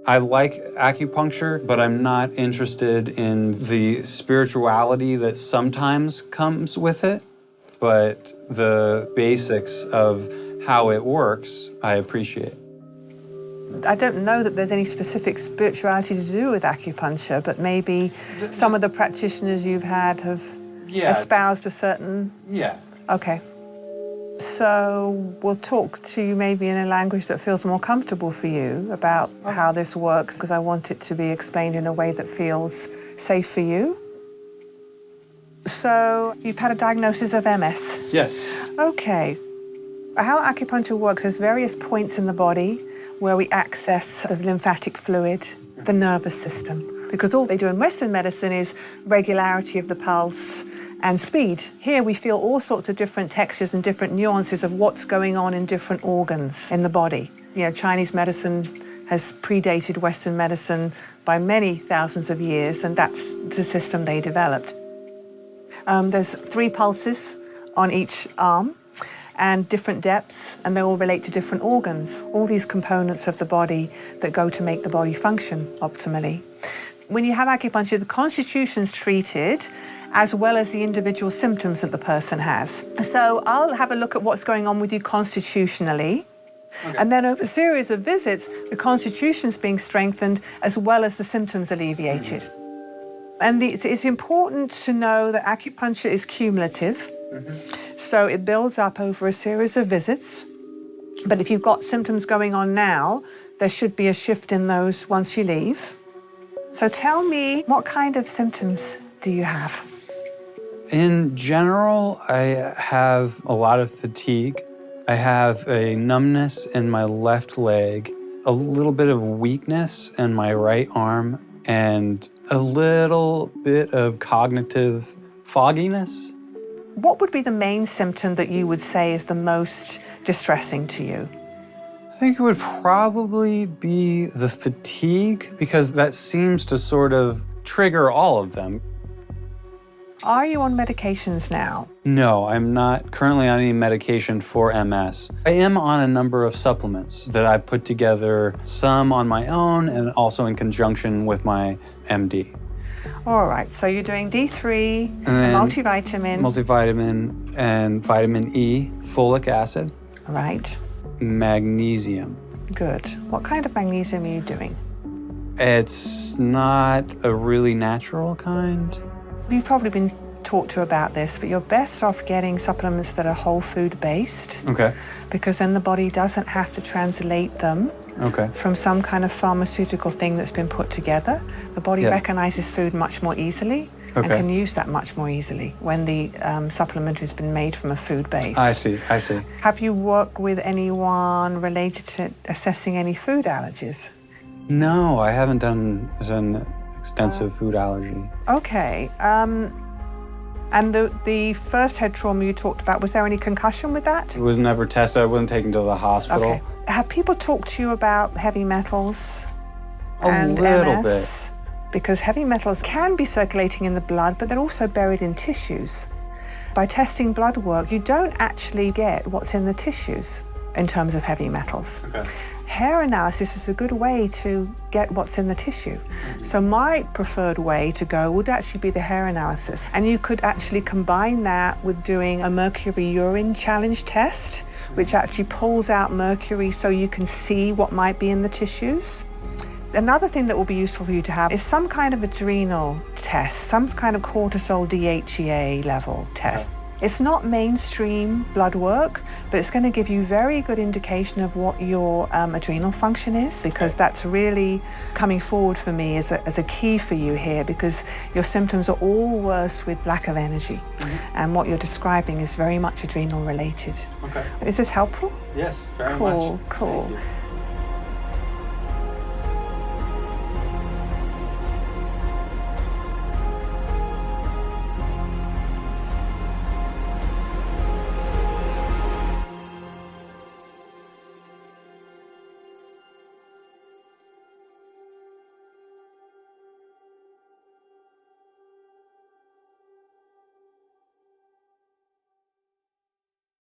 I like acupuncture, but I'm not interested in the spirituality that sometimes comes with it. But the basics of how it works, I appreciate. I don't know that there's any specific spirituality to do with acupuncture, but maybe some of the practitioners you've had have espoused a certain... Yeah. Okay. So we'll talk to you maybe in a language that feels more comfortable for you about how this works, because I want it to be explained in a way that feels safe for you. So you've had a diagnosis of MS? Yes. Okay. How acupuncture works, there's various points in the body where we access the lymphatic fluid, the nervous system. Because all they do in Western medicine is regularity of the pulse and speed. Here we feel all sorts of different textures and different nuances of what's going on in different organs in the body. You know, Chinese medicine has predated Western medicine by many thousands of years, and that's the system they developed. There's 3 pulses on each arm and different depths, and they all relate to different organs, all these components of the body that go to make the body function optimally. When you have acupuncture, the constitution's treated as well as the individual symptoms that the person has. So I'll have a look at what's going on with you constitutionally, and then over a series of visits, the constitution's being strengthened as well as the symptoms alleviated. And it's important to know that acupuncture is cumulative. So it builds up over a series of visits. But if you've got symptoms going on now, there should be a shift in those once you leave. So tell me, what kind of symptoms do you have? In general, I have a lot of fatigue. I have a numbness in my left leg, a little bit of weakness in my right arm, and a little bit of cognitive fogginess. What would be the main symptom that you would say is the most distressing to you? I think it would probably be the fatigue, because that seems to sort of trigger all of them. Are you on medications now? No, I'm not currently on any medication for MS. I am on a number of supplements that I put together, some on my own and also in conjunction with my MD. All right, so you're doing D3, And multivitamin. Multivitamin and vitamin E, folic acid. Right. Magnesium. Good. What kind of magnesium are you doing? It's not a really natural kind. You've probably been talked to about this, but you're best off getting supplements that are whole food based. Okay. Because then the body doesn't have to translate them from some kind of pharmaceutical thing that's been put together. The body recognizes food much more easily and can use that much more easily when the supplement has been made from a food base. I see, I see. Have you worked with anyone related to assessing any food allergies? No, I haven't done an extensive food allergy. Okay. And the first head trauma you talked about, was there any concussion with that? It was never tested. I wasn't taken to the hospital. Okay. Have people talked to you about heavy metals and little bit. Because heavy metals can be circulating in the blood, but they're also buried in tissues. By testing blood work, you don't actually get what's in the tissues in terms of heavy metals. Okay. Hair analysis is a good way to get what's in the tissue. So my preferred way to go would actually be the hair analysis. And you could actually combine that with doing a mercury urine challenge test, which actually pulls out mercury so you can see what might be in the tissues. Another thing that will be useful for you to have is some kind of adrenal test, some kind of cortisol DHEA level test. It's not mainstream blood work, but it's going to give you very good indication of what your adrenal function is, because that's really coming forward for me as a key for you here, because your symptoms are all worse with lack of energy. And what you're describing is very much adrenal related. Okay. Is this helpful? Yes, very much. Cool, cool. Thank you.